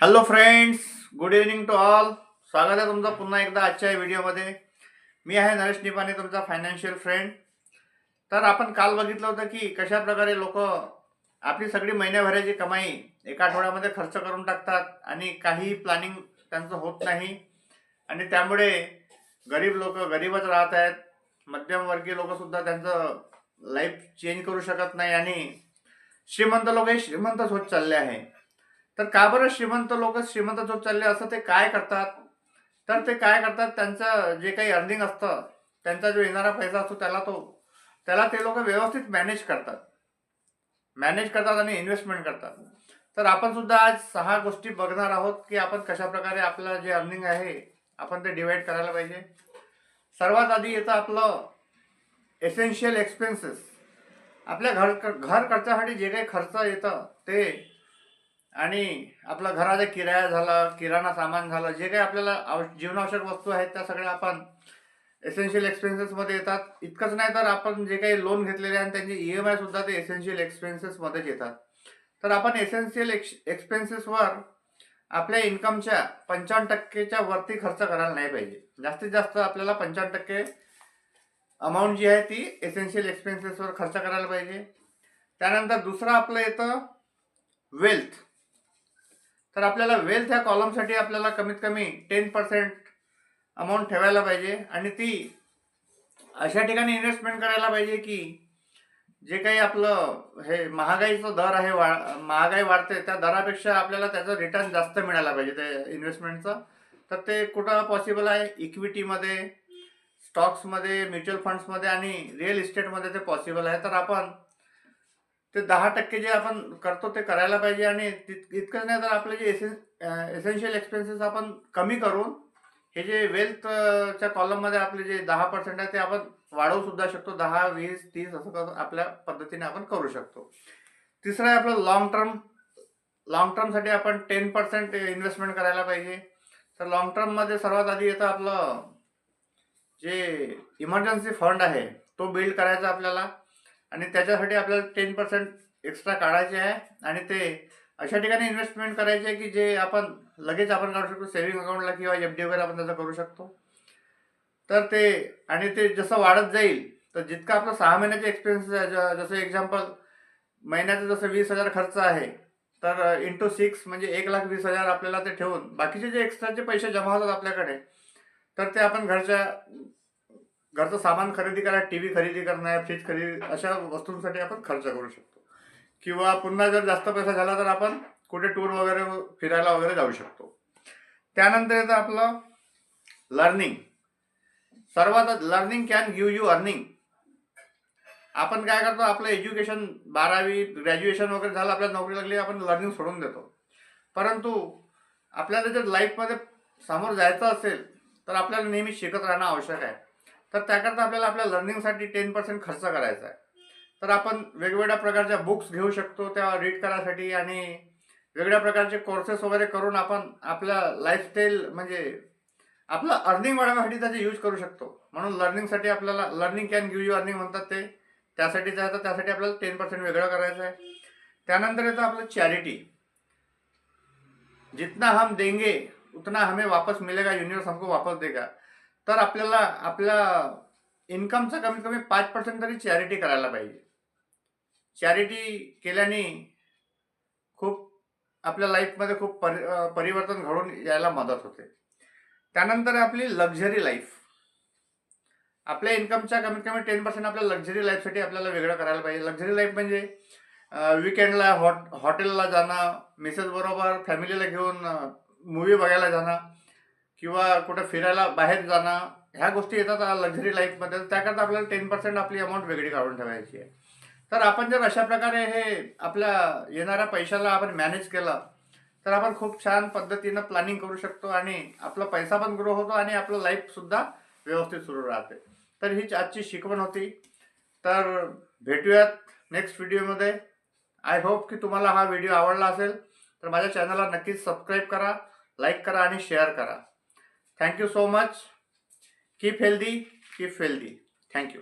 Hello friends, good evening to all. स्वागत आहे तुमचं पुन्हा एकदा आजच्या व्हिडिओमध्ये. मी आहे नरेश निपाणे, तुमचा फायनान्शियल फ्रेंड. तर आपण काल बघितलं होतं की कशा प्रकारे लोक आपली सगळी महिन्याभराची कमाई एका आठवड्यामध्ये खर्च करून टाकतात आणि काही प्लॅनिंग त्यांचं होत नाही आणि त्यामुळे गरीब लोक गरीबच राहत आहेत. मध्यमवर्गीय लोकसुद्धा त्यांचं लाईफ चेंज करू शकत नाही आणि श्रीमंत लोक हे श्रीमंतच होत चालले आहे. तर का बरं श्रीमंत लोक श्रीमंत होत चालले असं ते काय करतात? तर ते काय करतात, त्यांचं जे काही अर्निंग असतं, त्यांचा जो येणारा पैसा असतो त्याला ते लोक व्यवस्थित मॅनेज करतात आणि इन्व्हेस्टमेंट करतात. तर आपण सुद्धा आज 6 गोष्टी बघणार आहोत की आपण कशा प्रकारे आपलं जे अर्निंग आहे आपण ते डिवाइड करायला पाहिजे. सर्वात आधी येतं आपलं एसेन्शियल एक्सपेन्सेस. आपल्या घर खर्चासाठी जे काही खर्च येतं ते, आणि आपला घराचा किराया झाला, किराणा सामान झालं, जे काही आपल्याला जीवनावश्यक वस्तू आहेत त्या सगळ्या आपण एसेन्शियल एक्सपेन्सेसमध्ये येतात. इतकंच नाही तर आपण जे काही लोन घेतलेले आणि त्यांची EMI सुद्धा ते एसेन्शियल एक्सपेन्सेसमध्येच येतात. तर आपण एसेन्शियल एक्सपेन्सेसवर आपल्या इन्कमच्या 55%च्या वरती खर्च करायला नाही पाहिजे. जास्तीत जास्त आपल्याला 55% अमाऊंट जी आहे ती एसेन्शियल एक्सपेन्सेसवर खर्च करायला पाहिजे. त्यानंतर दुसरं आपलं येतं वेल्थ. तर आपल्याला वेल्थ ह्या कॉलमसाठी आपल्याला कमीत कमी 10% अमाऊंट ठेवायला पाहिजे आणि ती अशा ठिकाणी इन्व्हेस्टमेंट करायला पाहिजे की जे काही आपलं हे महागाईचा दर आहे, महागाई वाढते त्या दरापेक्षा आपल्याला त्याचं रिटर्न जास्त मिळायला पाहिजे त्या इन्व्हेस्टमेंटचं. तर ते कुठं पॉसिबल आहे? इक्विटीमध्ये, स्टॉक्समध्ये, म्युच्युअल फंड्समध्ये आणि रिअल इस्टेटमध्ये ते पॉसिबल आहे. तर आपण ते 10% जे आपण करतो ते करायला पाहिजे आणि इतकंच नाही तर आपले जे एसेन्शियल एक्सपेन्सेस आपण कमी करून हे जे वेल्थच्या कॉलममध्ये आपले जे 10% आहे ते आपण वाढवू सुद्धा शकतो. 10, 20, 30 असं आपल्या पद्धतीने आपण करू शकतो. तिसरं आहे आपलं लॉंग टर्मसाठी आपण 10% इन्व्हेस्टमेंट करायला पाहिजे. तर लॉंग टर्ममध्ये सर्वात आधी येतं आपलं जे इमर्जन्सी फंड आहे तो बिल्ड करायचा आपल्याला आणि त्याच्यासाठी आपल्याला 10% एक्स्ट्रा काढायचे आहे आणि ते अशा ठिकाणी इन्व्हेस्टमेंट करायचे आहे की जे आपण लगेच आपण काढू शकतो. सेव्हिंग अकाउंटला किंवा FD वगैरे आपण त्याचं करू शकतो. तर ते आणि ते जसं वाढत जाईल तर जितकं आपलं 6 महिन्याचे एक्सपेन्सेस आहे, जसं एक्झाम्पल महिन्याचं जसं 20,000 खर्च आहे तर इंटू 6 म्हणजे 1,20,000 आपल्याला ते ठेवून बाकीचे जे एक्स्ट्राचे पैसे जमा होतात आपल्याकडे तर ते आपण घरचं सामान खरेदी करा, TV खरेदी करणं, फ्रीज खरेदी, अशा वस्तूंसाठी आपण खर्च करू शकतो. किंवा पुन्हा जर जास्त पैसा झाला तर आपण कुठे टूर वगैरे फिरायला वगैरे जाऊ शकतो. त्यानंतर येतं आपलं लर्निंग. सर्वात learning can give you earning. आपण काय करतो, आपलं एज्युकेशन 12वी ग्रॅज्युएशन वगैरे झालं, आपल्याला नोकरी लागली, आपण लर्निंग सोडून देतो. परंतु आपल्याला जर लाईफमध्ये समोर जायचं असेल तर आपल्याला नेहमी शिकत राहणं आवश्यक आहे. तर त्याकरता आपल्याला आपल्या लर्निंगसाठी 10% खर्च करायचा आहे. तर आपण वेगवेगळ्या प्रकारच्या बुक्स घेऊ शकतो त्या रीड करायसाठी आणि वेगवेगळ्या प्रकारचे कोर्सेस वगैरे करून आपण आपल्या लाईफस्टाईल म्हणजे आपलं अर्निंग वाढवण्यासाठी त्याचा यूज करू शकतो. म्हणून लर्निंगसाठी आपल्याला learning can give you earning म्हणतात ते, त्यासाठीच आहे. तर त्यासाठी आपल्याला 10% वेगळं करायचं आहे. त्यानंतर येतं आपलं चॅरिटी. जितना हम देंगे उतना हमें वापस मिलेगा, युनिवर्स हमको वापस देगा. तर आपल्याला आपल्या इन्कमचा कमीत कमी 5% तरी चॅरिटी करायला पाहिजे. चॅरिटी केल्याने खूप आपल्या लाईफमध्ये खूप परिवर्तन घडून यायला मदत होते. त्यानंतर आपली लक्झरी लाईफ. आपल्या इन्कमच्या कमीत कमी 10% आपल्या लक्झरी लाईफसाठी आपल्याला वेगळं करायला पाहिजे. लक्झरी लाईफ म्हणजे विकेंडला हॉटेलला जाणं, मिसेस बरोबर फॅमिलीला घेऊन मूवी बघायला जाणं किंवा कुठं फिरायला बाहेर जाणं, ह्या गोष्टी येतात लक्झरी लाईफमध्ये. त्याकरता आपल्याला 10% आपली अमाऊंट वेगळी काढून ठेवायची आहे. तर आपण जर अशा प्रकारे हे आपल्या येणाऱ्या पैशाला आपण मॅनेज केलं तर आपण खूप छान पद्धतीनं प्लॅनिंग करू शकतो आणि आपला पैसा पण ग्रो होतो आणि आपलं लाईफसुद्धा व्यवस्थित सुरू राहते. तर हीच आजची शिकवण होती. तर भेटूयात नेक्स्ट व्हिडिओमध्ये. आय होप की तुम्हाला हा व्हिडिओ आवडला असेल. तर माझ्या चॅनलला नक्कीच सबस्क्राईब करा, लाईक करा आणि शेअर करा. Thank you so much. Keep healthy, keep wealthy. Thank you.